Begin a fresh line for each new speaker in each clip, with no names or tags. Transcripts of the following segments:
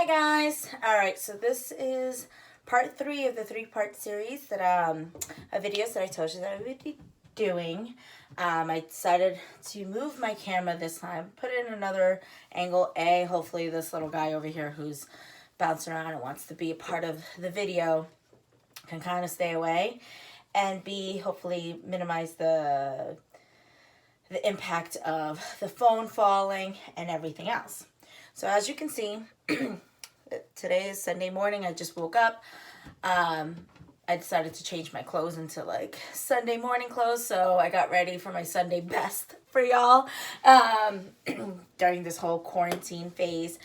Hi guys. All right, so this is part 3 of the 3-part series that of videos that I told you that I would be doing. I decided to move my camera this time, put it in another angle. Hopefully this little guy over here who's bouncing around and wants to be a part of the video can kind of stay away, and B, hopefully minimize the impact of the phone falling and everything else. So as you can see, today is Sunday morning. I just woke up. I decided to change my clothes into like Sunday morning clothes, so I got ready for my Sunday best for y'all during this whole quarantine phase.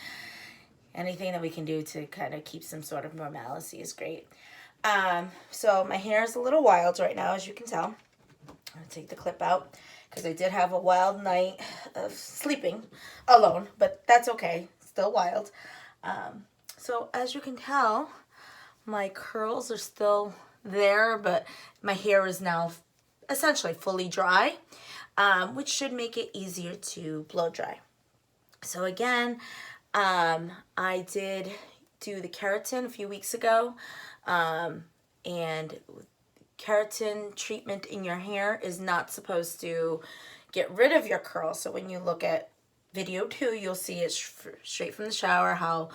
Anything that we can do to kind of keep some sort of normalcy is great. So my hair is a little wild right now, as you can tell. I'm going to take the clip out because I did have a wild night of sleeping alone, but that's okay. Still wild. So as you can tell, my curls are still there, but my hair is now essentially fully dry, which should make it easier to blow dry. So again, I did do the keratin a few weeks ago, and keratin treatment in your hair is not supposed to get rid of your curls. So when you look at video 2, you'll see it straight from the shower how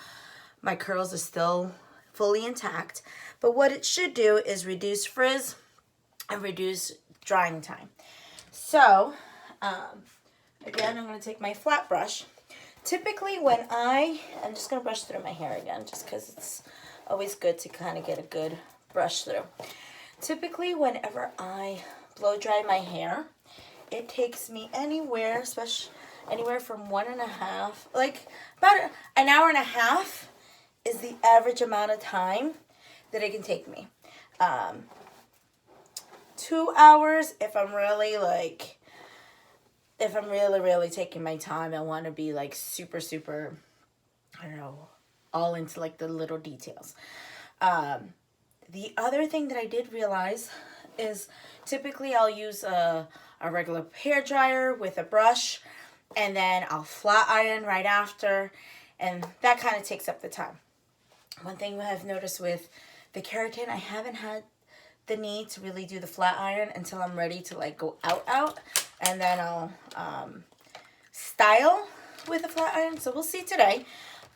my curls are still fully intact. But what it should do is reduce frizz and reduce drying time. So again, I'm going to take my flat brush. Typically when I'm just going to brush through my hair again just because it's always good to kind of get a good brush through. Typically, whenever I blow dry my hair, it takes me anywhere from 1.5, like about an hour and a half is the average amount of time that it can take me. 2 hours if I'm really taking my time. I want to be like super, I don't know, all into like the little details. The other thing that I did realize is typically I'll use a regular hair dryer with a brush, and then I'll flat iron right after, and that kind of takes up the time. One thing I've noticed with the keratin, I haven't had the need to really do the flat iron until I'm ready to like go out, and then I'll style with a flat iron. So we'll see today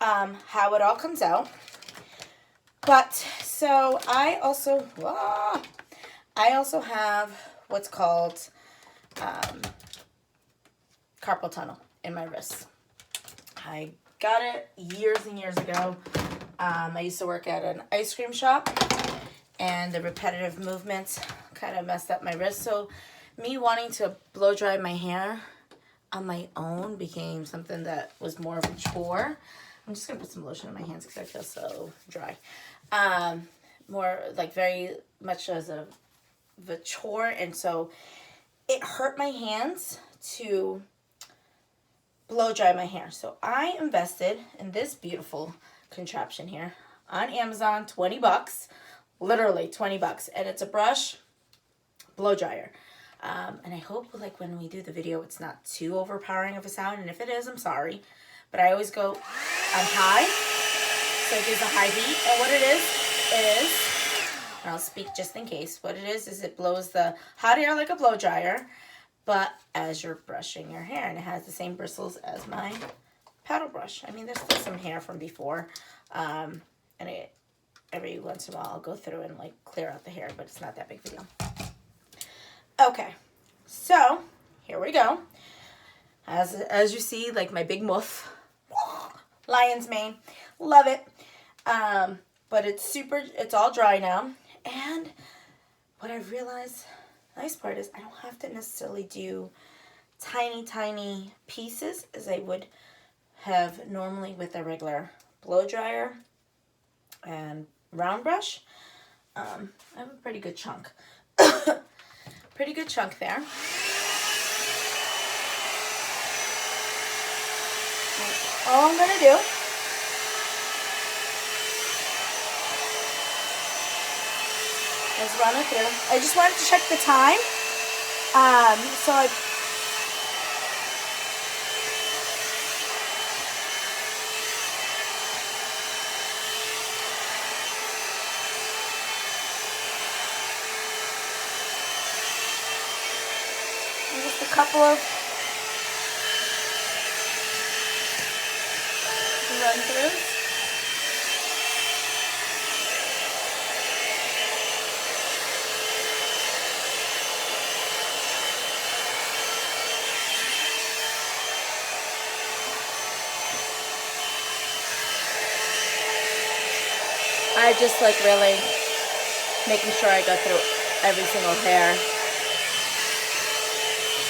how it all comes out. But so I also have what's called carpal tunnel in my wrist. I got it years and years ago. I used to work at an ice cream shop, and the repetitive movements kind of messed up my wrist. So me wanting to blow dry my hair on my own became something that was more of a chore. I'm just going to put some lotion on my hands because I feel so dry. More like very much as a chore, and so it hurt my hands to blow dry my hair. So I invested in this beautiful contraption here on Amazon, $20, literally $20, and it's a brush blow dryer. And I hope like when we do the video it's not too overpowering of a sound, and if it is, I'm sorry, but I always go on high, so it gives a high heat. And what it is, and I'll speak just in case, what it is it blows the hot air like a blow dryer, but as you're brushing your hair, and it has the same bristles as my paddle brush. I mean, there's still some hair from before, and every once in a while I'll go through and like clear out the hair, but it's not that big of a deal. Okay, so here we go. As you see, like my big muff, lion's mane, love it. But it's all dry now. And what I've realized, the nice part is I don't have to necessarily do tiny pieces as I would have normally with a regular blow dryer and round brush. I have a pretty good chunk. Pretty good chunk there. All I'm going to do is run it through. I just wanted to check the time. So I couple of run-throughs. I just like really making sure I go through every single hair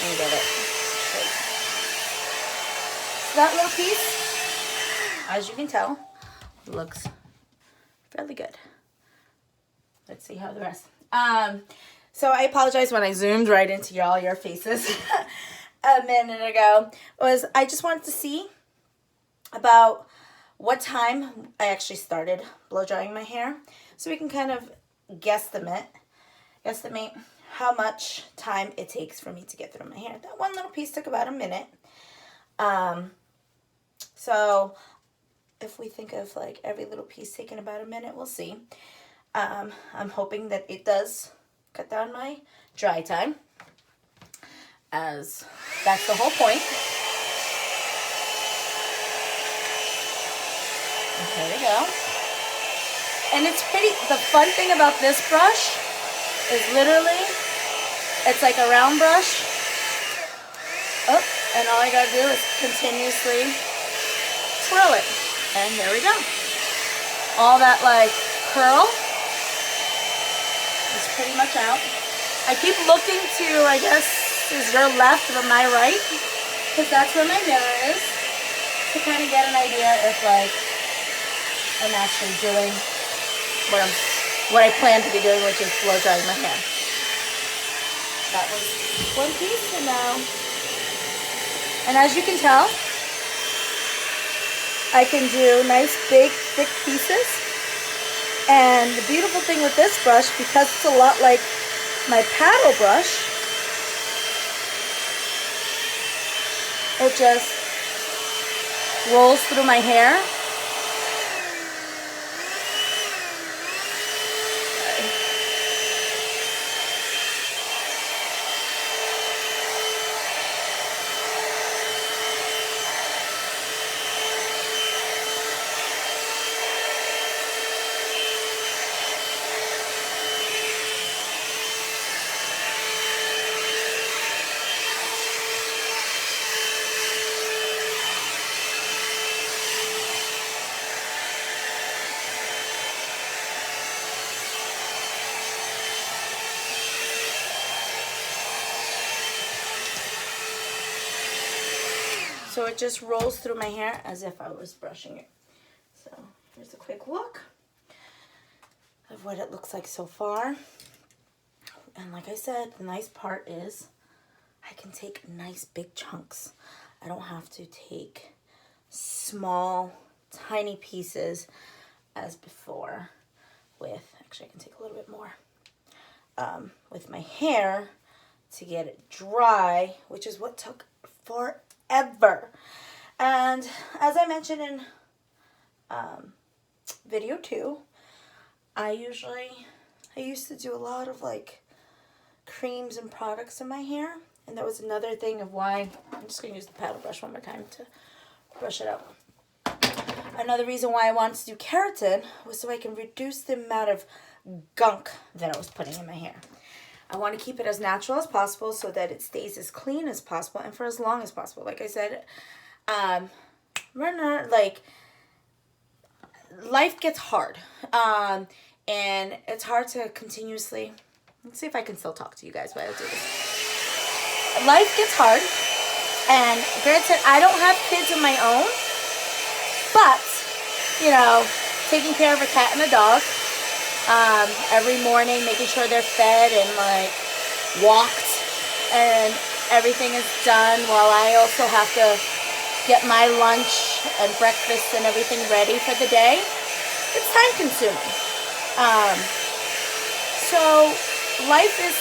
and get it. So that little piece, as you can tell, looks fairly good. Let's see how the rest. So I apologize when I zoomed right into all your faces a minute ago. I just wanted to see about what time I actually started blow drying my hair, so we can kind of guesstimate how much time it takes for me to get through my hair. That one little piece took about a minute. So if we think of like every little piece taking about a minute, we'll see. I'm hoping that it does cut down my dry time, as that's the whole point. There we go. And it's pretty, the fun thing about this brush is literally, it's like a round brush. Oh, and all I gotta do is continuously twirl it. And there we go. All that like curl is pretty much out. I keep looking to, I guess, is your left or my right? Because that's where my mirror is. To kind of get an idea if like, I'm actually doing what I plan to be doing, which is blow drying my hair. That was one piece, and now, and as you can tell, I can do nice, big, thick pieces. And the beautiful thing with this brush, because it's a lot like my paddle brush, it just rolls through my hair. So it just rolls through my hair as if I was brushing it. So here's a quick look of what it looks like so far. And like I said, the nice part is I can take nice big chunks. I don't have to take small, tiny pieces as before with, actually I can take a little bit more, with my hair to get it dry, which is what took forever. And as I mentioned in video 2, I used to do a lot of like creams and products in my hair, and that was another thing of why I'm just going to use the paddle brush one more time to brush it out. Another reason why I wanted to do keratin was so I can reduce the amount of gunk that I was putting in my hair. I want to keep it as natural as possible so that it stays as clean as possible and for as long as possible. Like I said, life gets hard. And it's hard to continuously, let's see if I can still talk to you guys while I do this. Life gets hard. And granted, I don't have kids of my own, but, you know, taking care of a cat and a dog, every morning, making sure they're fed and like walked and everything is done, while I also have to get my lunch and breakfast and everything ready for the day. It's time consuming. So life is,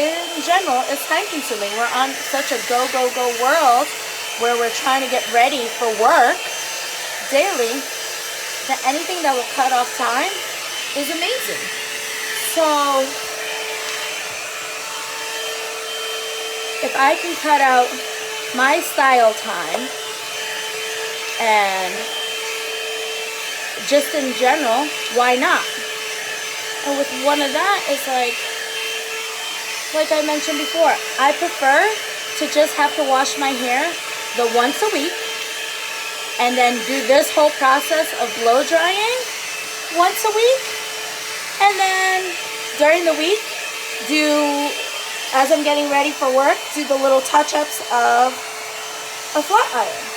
in general, is time consuming. We're on such a go, go, go world where we're trying to get ready for work daily, that anything that will cut off time is amazing. So if I can cut out my style time and just in general, why not? And with one of that, it's like I mentioned before, I prefer to just have to wash my hair the once a week and then do this whole process of blow drying once a week. And then during the week, as I'm getting ready for work, do the little touch-ups of a flat iron.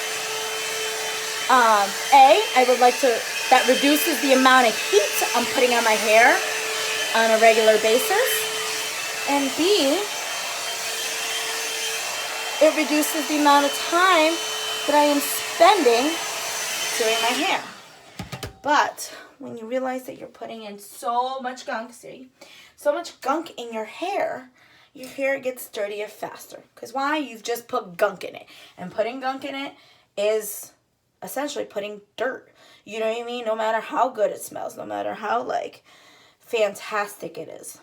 I would like to, that reduces the amount of heat I'm putting on my hair on a regular basis. And B, it reduces the amount of time that I am spending doing my hair. But when you realize that you're putting in so much gunk, so much gunk in your hair gets dirtier faster. Because why? You've just put gunk in it. And putting gunk in it is essentially putting dirt. You know what I mean? No matter how good it smells, no matter how fantastic it is.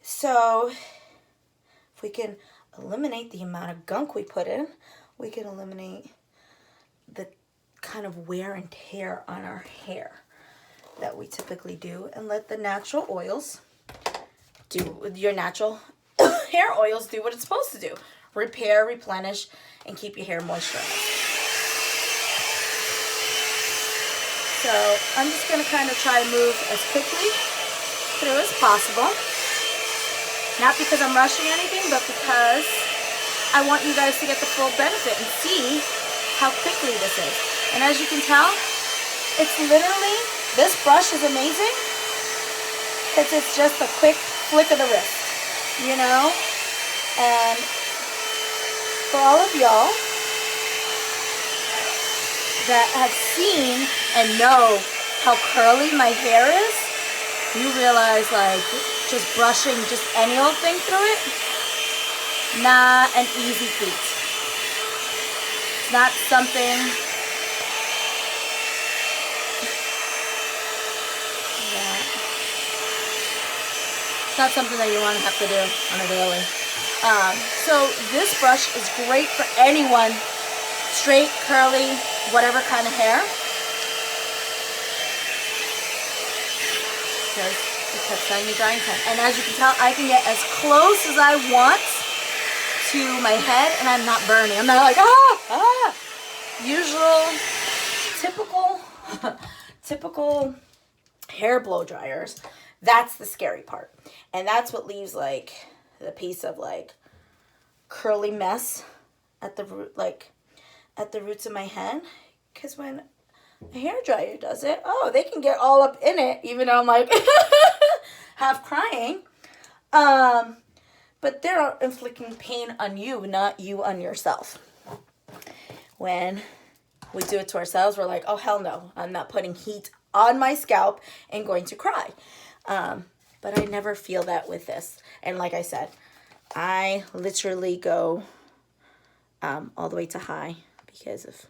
So if we can eliminate the amount of gunk we put in, we can eliminate the kind of wear and tear on our hair that we typically do, and let the natural oils your natural hair oils do what it's supposed to do. Repair, replenish, and keep your hair moisturized. So I'm just going to kind of try to move as quickly through as possible. Not because I'm rushing anything, but because I want you guys to get the full benefit and see how quickly this is. And as you can tell, it's literally, this brush is amazing because it's just a quick flick of the wrist, you know? And for all of y'all that have seen and know how curly my hair is, you realize just brushing just any old thing through it, not an easy feat. It's not something that you want to have to do on a daily. So this brush is great for anyone, straight, curly, whatever kind of hair. Because it cuts down your drying time. And as you can tell, I can get as close as I want to my head and I'm not burning. I'm not like, Usual, typical hair blow dryers. That's the scary part. And that's what leaves the piece of curly mess at the root, at the roots of my head. Because when a hair dryer does it, they can get all up in it, even though I'm half crying. But they're inflicting pain on you, not you on yourself. When we do it to ourselves, we're like, oh, hell no. I'm not putting heat on my scalp and going to cry. But I never feel that with this. And like I said, I literally go all the way to high because of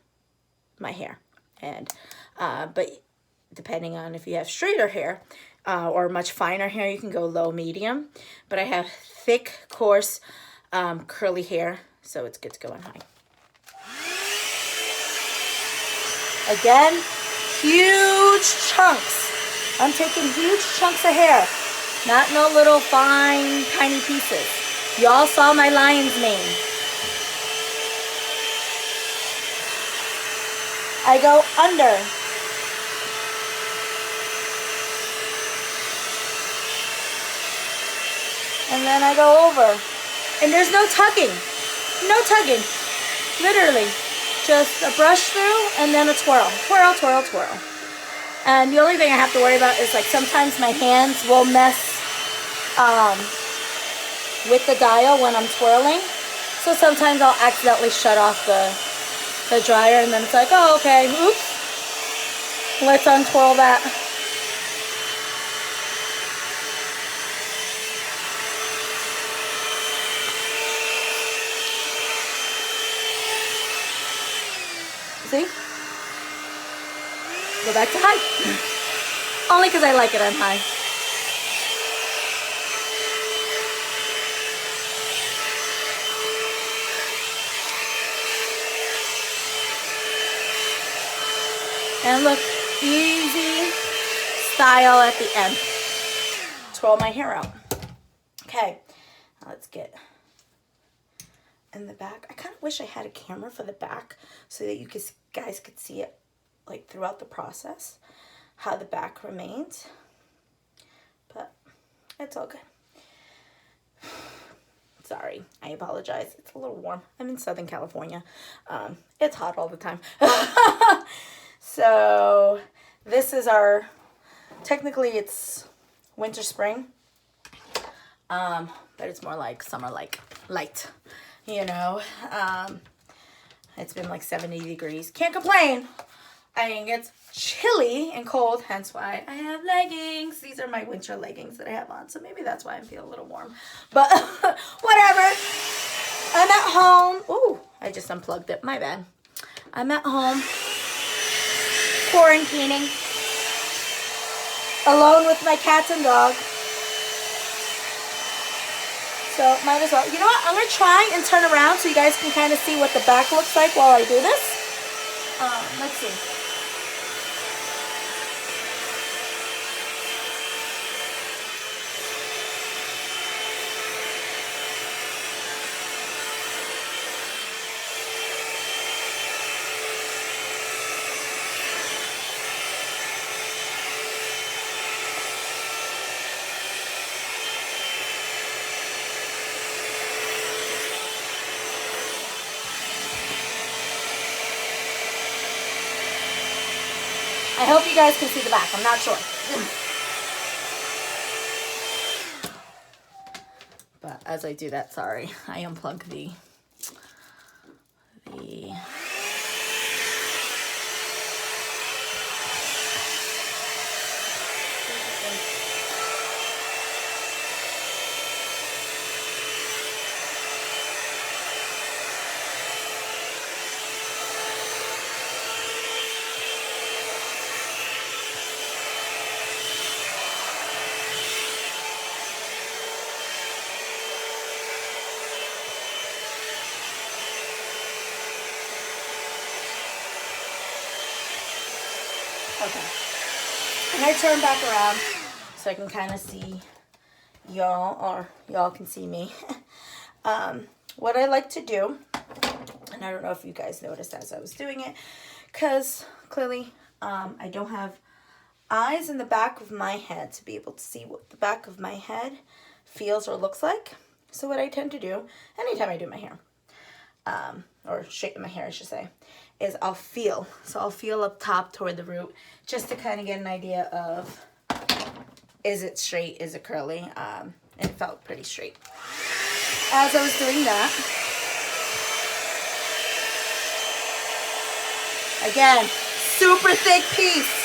my hair. And but depending on if you have straighter hair or much finer hair, you can go low, medium. But I have thick, coarse, curly hair, so it's good to go on high. Again, huge chunks. I'm taking huge chunks of hair, not no little fine, tiny pieces. Y'all saw my lion's mane. I go under. And then I go over. And there's no tugging. No tugging. Literally. Just a brush through and then a twirl. Twirl, twirl, twirl. And the only thing I have to worry about is sometimes my hands will mess with the dial when I'm twirling. So sometimes I'll accidentally shut off the dryer and then it's like, oh, okay, oops. Let's untwirl that. See? Go back to high. Only because I like it on high. And look, easy style at the end. Twirl my hair out. Okay, now let's get in the back. I kind of wish I had a camera for the back so that you guys could see it like throughout the process, how the back remains. But it's all good. Sorry, I apologize. It's a little warm. I'm in Southern California. It's hot all the time. So this is our, technically it's winter, spring. But it's more like summer, like light, you know. It's been like 70 degrees. Can't complain. I mean, it's chilly and cold, hence why I have leggings. These are my winter leggings that I have on, so maybe that's why I feel a little warm. But whatever. I'm at home. Ooh, I just unplugged it. My bad. I'm at home, quarantining, alone with my cats and dog. So might as well. You know what? I'm going to try and turn around so you guys can kind of see what the back looks like while I do this. Let's see. I hope you guys can see the back. I'm not sure. But as I do that, sorry, I unplugged the okay. And I turn back around so I can kind of see y'all, or y'all can see me. What I like to do, and I don't know if you guys noticed as I was doing it, because clearly I don't have eyes in the back of my head to be able to see what the back of my head feels or looks like. So what I tend to do, anytime I do my hair, or straighten my hair I should say, is I'll feel. So I'll feel up top toward the root just to kind of get an idea of, is it straight, is it curly? And it felt pretty straight. As I was doing that, again, super thick piece.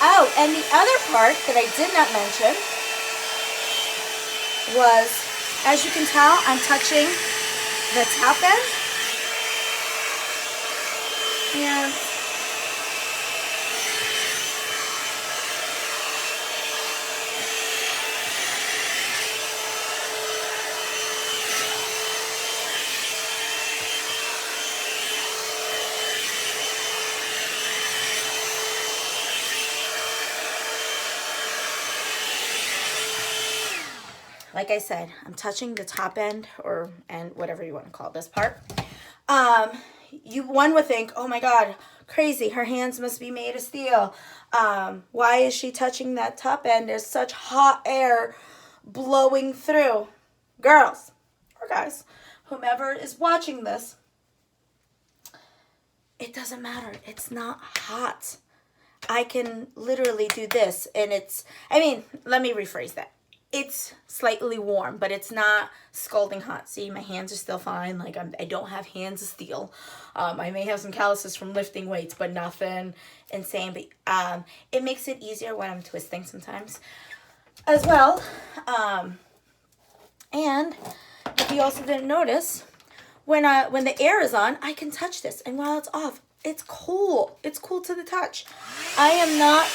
Oh, and the other part that I did not mention was, as you can tell, I'm touching the top end. And like I said, I'm touching the top end, and whatever you want to call this part. One would think, oh my God, crazy, her hands must be made of steel. Why is she touching that top end? There's such hot air blowing through. Girls or guys, whomever is watching this, it doesn't matter. It's not hot. I can literally do this, and it's, I mean, let me rephrase that. It's slightly warm, but it's not scalding hot. See, my hands are still fine. Like, I don't have hands of steel. I may have some calluses from lifting weights, but nothing insane. But it makes it easier when I'm twisting sometimes as well. And if you also didn't notice, when the air is on, I can touch this. And while it's off, it's cool. It's cool to the touch. I am not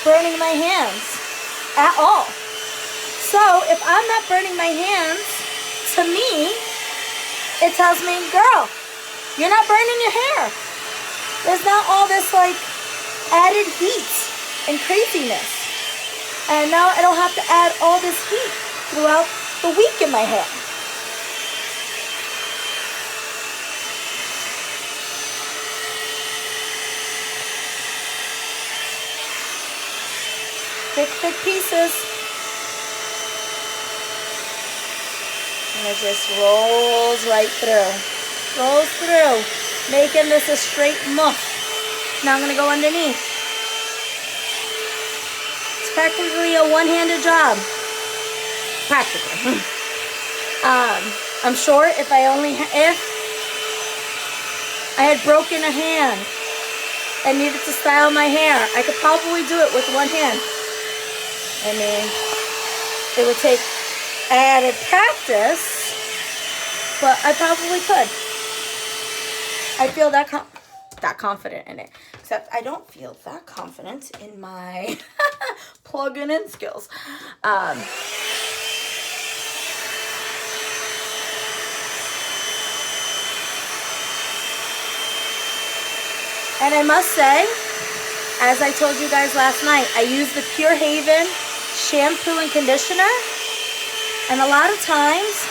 burning my hands at all. So if I'm not burning my hands, to me, it tells me, girl, you're not burning your hair. There's not all this like added heat and craziness. And now I don't have to add all this heat throughout the week in my hair. Thick pieces. And it just rolls right through. Rolls through, making this a straight muff. Now I'm going to go underneath. It's practically a one-handed job. Practically. I'm sure if I had broken a hand and needed to style my hair, I could probably do it with one hand. I mean, it would take added practice, but I probably could. I feel that confident in it. Except I don't feel that confident in my plugging in skills. And I must say, as I told you guys last night, I use the Pure Haven shampoo and conditioner. And a lot of times,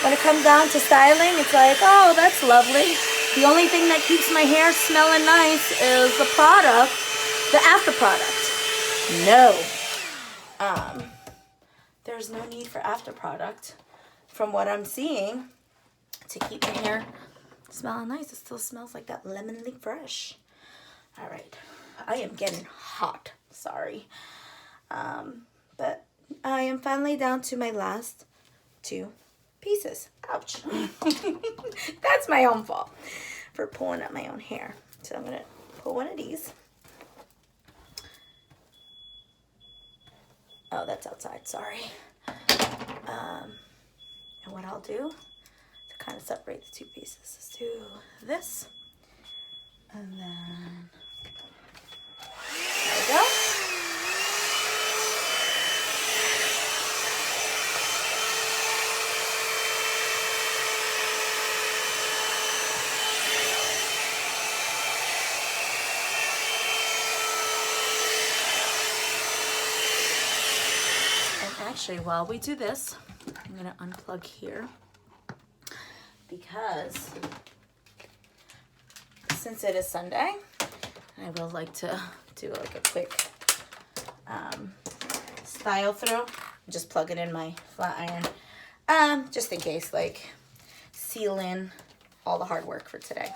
when it comes down to styling, it's like, oh, that's lovely. The only thing that keeps my hair smelling nice is the product, the after product. No. There's no need for after product, from what I'm seeing, to keep my hair smelling nice. It still smells like that lemonly fresh. All right. I am getting hot. Sorry. But I am finally down to my last 2 pieces. Ouch. That's my own fault for pulling at my own hair. So I'm going to pull one of these. Oh, that's outside. Sorry. And what I'll do to kind of separate the 2 pieces is do this. And then there we go. Actually, while we do this, I'm going to unplug here because since it is Sunday, I will like to do like a quick style through. Just plug it in my flat iron, just in case, like seal in all the hard work for today.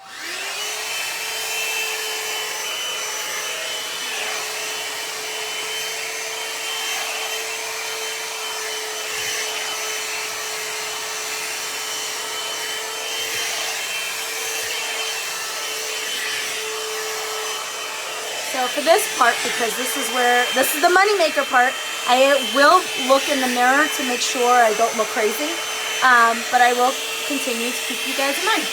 So for this part, because this is the moneymaker part, I will look in the mirror to make sure I don't look crazy, but I will continue to keep you guys in mind.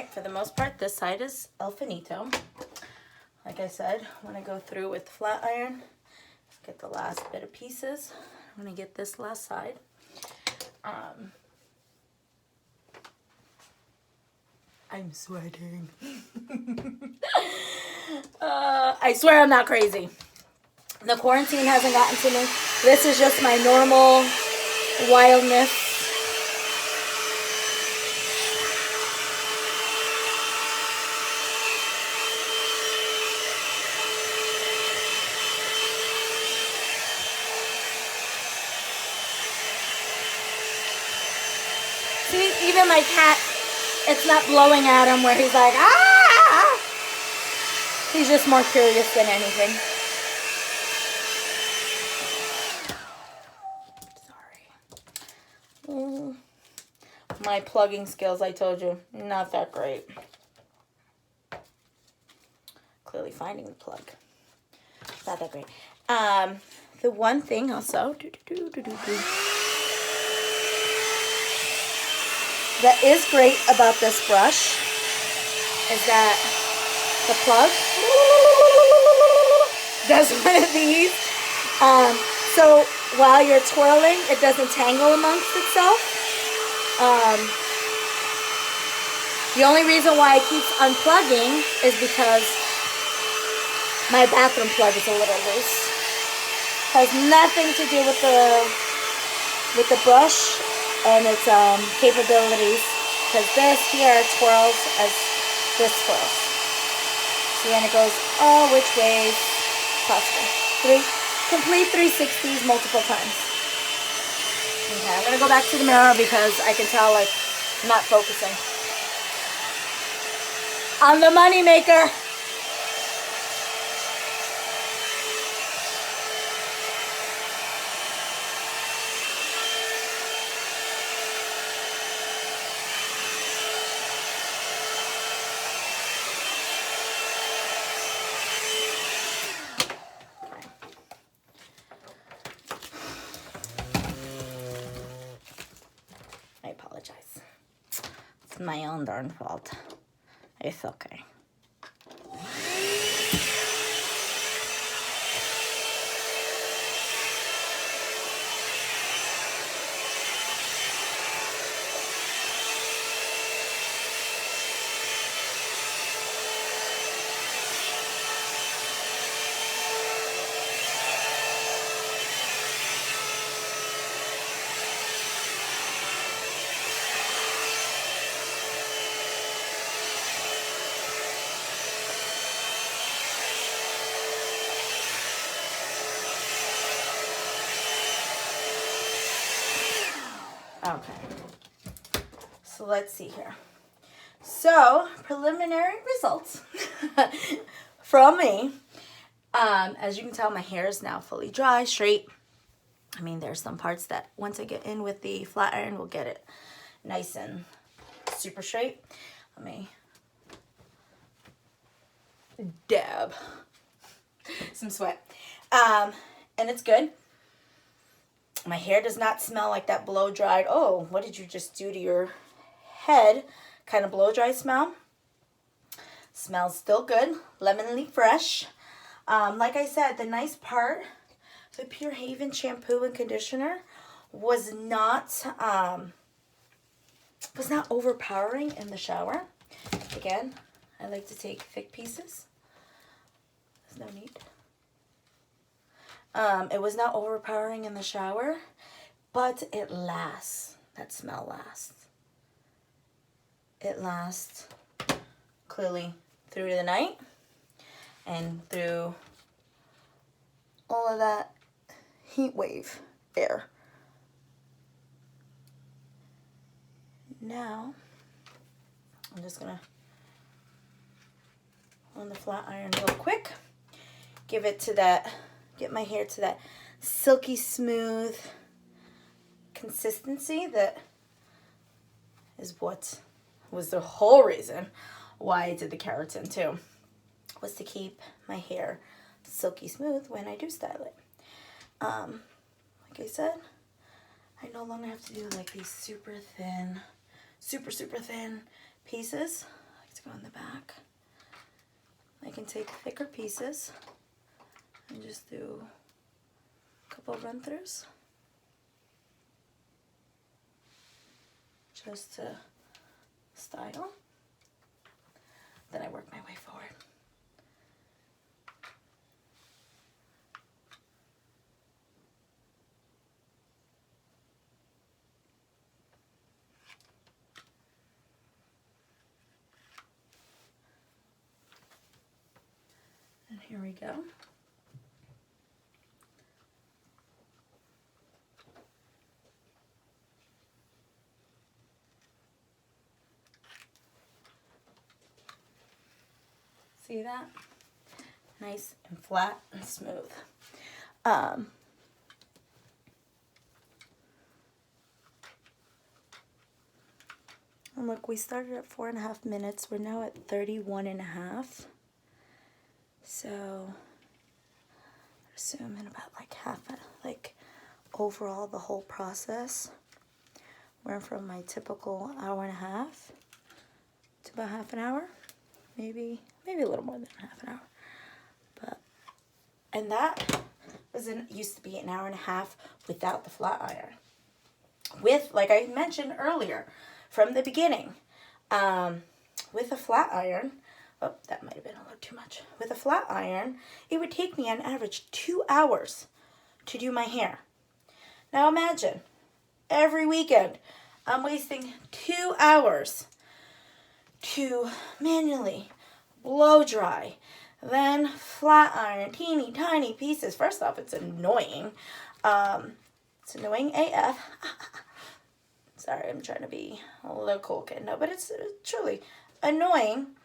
right, for the most part, this side is El Finito. Like I said, when I go through with the flat iron, get the last bit of pieces. I'm gonna get this last side. I'm sweating. I swear I'm not crazy. The quarantine hasn't gotten to me. This is just my normal wildness. See, even my cat, it's not blowing at him where he's like, ah! He's just more curious than anything. Sorry. My plugging skills, I told you, not that great. Clearly finding the plug. Not that great. The one thing also that is great about this brush is that the plug does one of these. So while you're twirling, it doesn't tangle amongst itself. The only reason why it keeps unplugging is because my bathroom plug is a little loose. Has nothing to do with the brush and its capabilities, because this here twirls as this twirls. So then it goes all which ways possible. Complete 360s multiple times. Okay, I'm gonna go back to the mirror because I can tell like I'm not focusing on the money maker. I apologize. It's my own darn fault. It's okay. Okay, so let's see here. So, preliminary results from me. As you can tell, my hair is now fully dry, straight. I mean, there's some parts that once I get in with the flat iron, we'll get it nice and super straight. Let me dab some sweat. And it's good. My hair does not smell like that blow dried, oh, what did you just do to your head kind of blow dry smell. Smells still good, lemonly fresh. Like I said, the nice part, the Pure Haven shampoo and conditioner was not overpowering in the shower. Again, I like to take thick pieces. There's no need. It was not overpowering in the shower, but it lasts. That smell lasts. It lasts clearly through the night and through all of that heat wave air. Now, I'm just gonna on the flat iron real quick, give it to that. Get my hair to that silky smooth consistency that is what was the whole reason why I did the keratin too, was to keep my hair silky smooth when I do style it. Like I said, I no longer have to do like these super thin, super thin pieces to go in the back. I can take thicker pieces and just do a couple of run-throughs just to style. Then I work my way forward. And here we go. See that? Nice and flat and smooth. And look, we started at 4.5 minutes. We're now at 31.5. So assume in about like overall the whole process, we're from my typical 1.5 hours to about half an hour. Maybe a little more than half an hour. And that used to be an 1.5 hours without the flat iron. With, like I mentioned earlier, from the beginning, with a flat iron, oh, that might have been a little too much. With a flat iron, it would take me on average 2 hours to do my hair. Now imagine, every weekend, I'm wasting 2 hours to manually blow dry, then flat iron, teeny tiny pieces. First off, it's annoying. It's annoying AF. Sorry, I'm trying to be a little cool kid. No, but it's truly annoying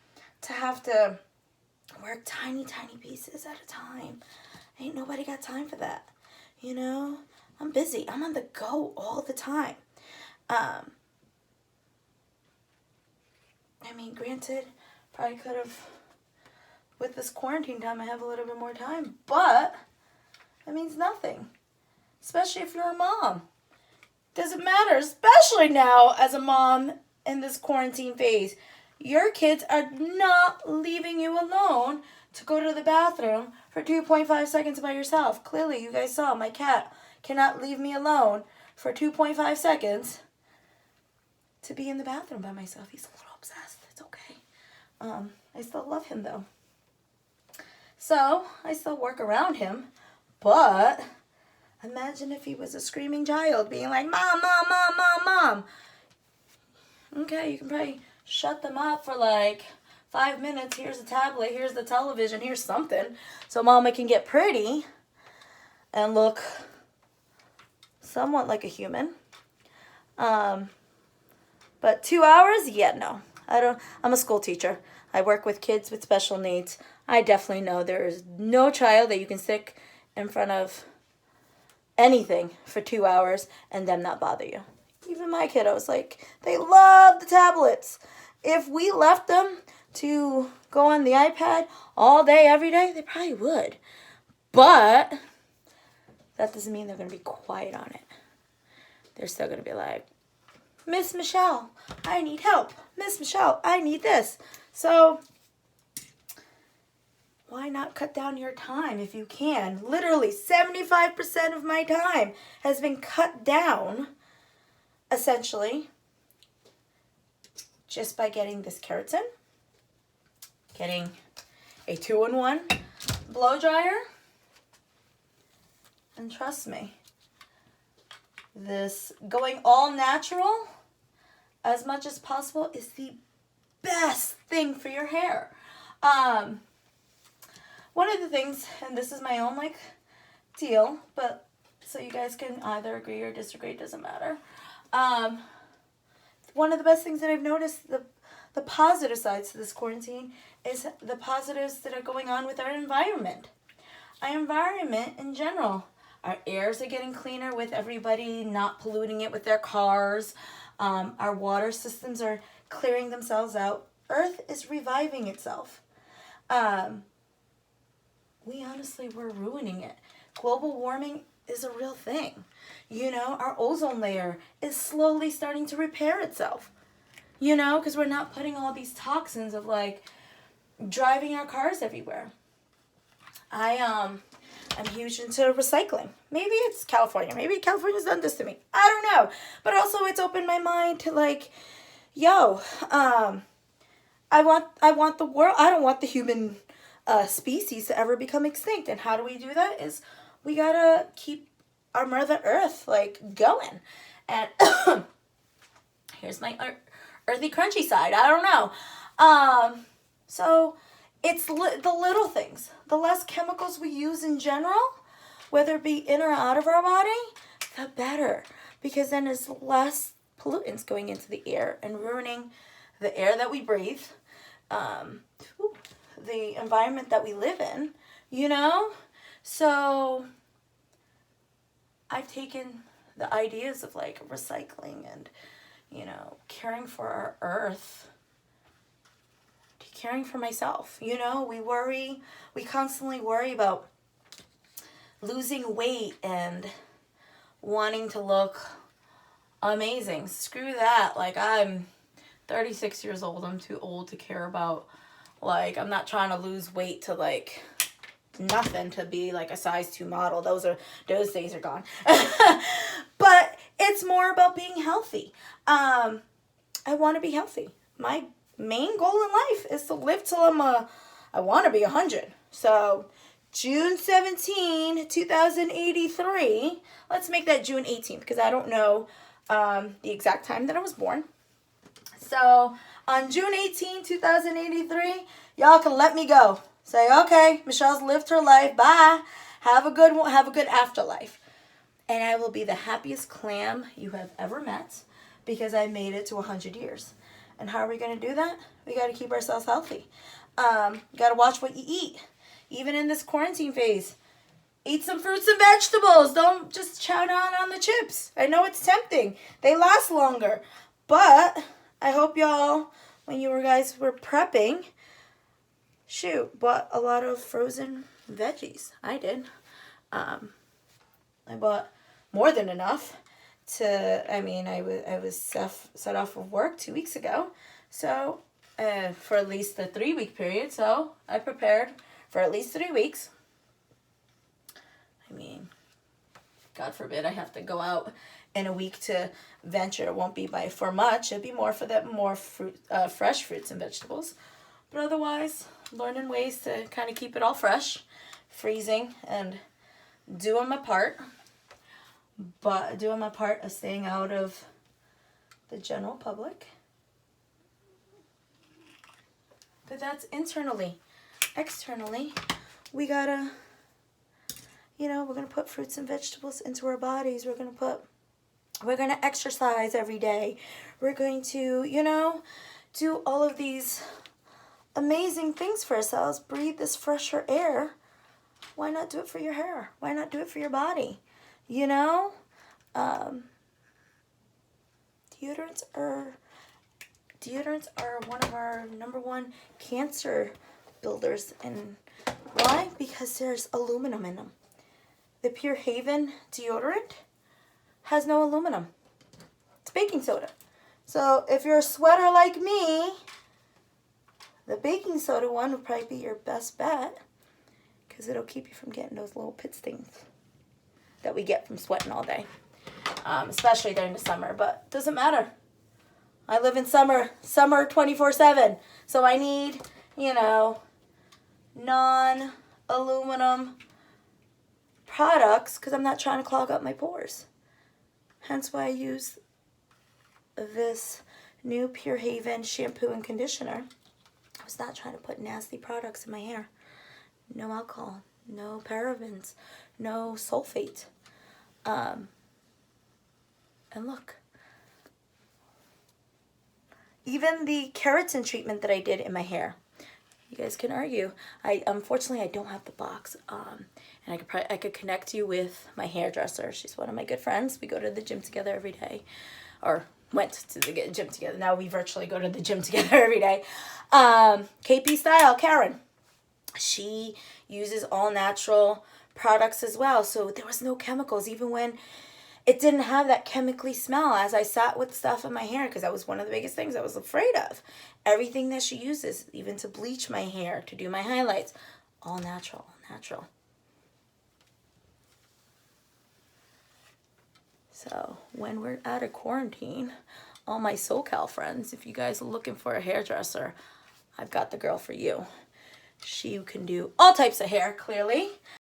to have to work tiny pieces at a time. Ain't nobody got time for that. You know, I'm busy. I'm on the go all the time. I mean, granted, probably could have, with this quarantine time, I have a little bit more time, but that means nothing, especially if you're a mom. Doesn't matter, especially now as a mom in this quarantine phase. Your kids are not leaving you alone to go to the bathroom for 2.5 seconds by yourself. Clearly, you guys saw my cat cannot leave me alone for 2.5 seconds to be in the bathroom by myself. He's a little obsessed. It's okay. I still love him though. So I still work around him, but imagine if he was a screaming child being like, Mom, Mom, Mom, Mom, Mom. Okay, you can probably shut them up for like 5 minutes. Here's a tablet, here's the television, here's something. So Mama can get pretty and look somewhat like a human. But 2 hours? Yeah, no. I'm a school teacher. I work with kids with special needs. I definitely know there is no child that you can stick in front of anything for 2 hours and them not bother you. Even my kiddos, like, they love the tablets. If we left them to go on the iPad all day, every day, they probably would. But that doesn't mean they're going to be quiet on it. They're still going to be like, Miss Michelle, I need help. Miss Michelle, I need this. So why not cut down your time if you can? Literally 75% of my time has been cut down, essentially, just by getting this Keratin, getting a 2-in-1 blow dryer, and trust me, this going all natural as much as possible is the best thing for your hair. One of the things, and this is my own deal, but so you guys can either agree or disagree, doesn't matter. One of the best things that I've noticed, the positive sides to this quarantine, is the positives that are going on with our environment. Our environment in general. Our airs are getting cleaner with everybody not polluting it with their cars. Our water systems are clearing themselves out. Earth is reviving itself. We honestly were ruining it. Global warming is a real thing. You know, our ozone layer is slowly starting to repair itself. you know, because we're not putting all these toxins of like driving our cars everywhere. I'm huge into recycling. Maybe it's California. Maybe California's done this to me. I don't know. But also it's opened my mind to like, yo, I want the world. I don't want the human species to ever become extinct. And how do we do that? Is we gotta keep our Mother Earth like going. And here's my earthy crunchy side. I don't know. So it's the little things. The less chemicals we use in general, whether it be in or out of our body, the better. Because then there's less pollutants going into the air and ruining the air that we breathe, the environment that we live in, you know? So I've taken the ideas of like recycling and, you know, caring for our earth, caring for myself. You know, we constantly worry about losing weight and wanting to look amazing. Screw that. Like, I'm 36 years old. I'm too old to care about, like, I'm not trying to lose weight to like nothing to be like a size 2 model. Those days are gone. But it's more about being healthy. I want to be healthy. My main goal in life is to live till I want to be 100. So June 17, 2083. Let's make that June 18th because I don't know the exact time that I was born. So on June 18, 2083, y'all can let me go. Say, okay, Michelle's lived her life. Bye. Have a good one. Have a good afterlife. And I will be the happiest clam you have ever met because I made it to 100 years. And how are we going to do that? We got to keep ourselves healthy. You got to watch what you eat. Even in this quarantine phase. Eat some fruits and vegetables. Don't just chow down on the chips. I know it's tempting. They last longer. But I hope y'all, when you guys were prepping, bought a lot of frozen veggies. I did. I bought more than enough. I was set off of work 2 weeks ago, so for at least a 3-week period, so I prepared for at least 3 weeks. I mean, God forbid I have to go out in a week to venture. It won't be for much. It'll be more for that fresh fruits and vegetables. But otherwise, learning ways to kind of keep it all fresh, freezing, and doing my part. But doing my part of staying out of the general public. But that's internally. Externally, we gotta, we're gonna put fruits and vegetables into our bodies. We're gonna exercise every day. We're going to, do all of these amazing things for ourselves. Breathe this fresher air. Why not do it for your hair? Why not do it for your body? Deodorants are one of our number one cancer builders. And why? Because there's aluminum in them. The Pure Haven deodorant has no aluminum. It's baking soda. So if you're a sweater like me, the baking soda one would probably be your best bet because it'll keep you from getting those little pit stains that we get from sweating all day, especially during the summer. But doesn't matter. I live in summer 24/7. So I need, non-aluminum products because I'm not trying to clog up my pores. Hence why I use this new Pure Haven shampoo and conditioner. I was not trying to put nasty products in my hair. No alcohol, no parabens, no sulfate. And look, even the keratin treatment that I did in my hair, you guys can argue. Unfortunately I don't have the box. And I could connect you with my hairdresser. She's one of my good friends. We go to the gym together every day, or went to the gym together. Now we virtually go to the gym together every day. KP Style, Karen. She uses all natural products as well. So there was no chemicals. Even when it didn't have that chemically smell as I sat with stuff in my hair, because that was one of the biggest things I was afraid of. Everything that she uses, even to bleach my hair, to do my highlights, all natural, natural. So when we're out of quarantine, all my SoCal friends, if you guys are looking for a hairdresser, I've got the girl for you. She can do all types of hair, clearly.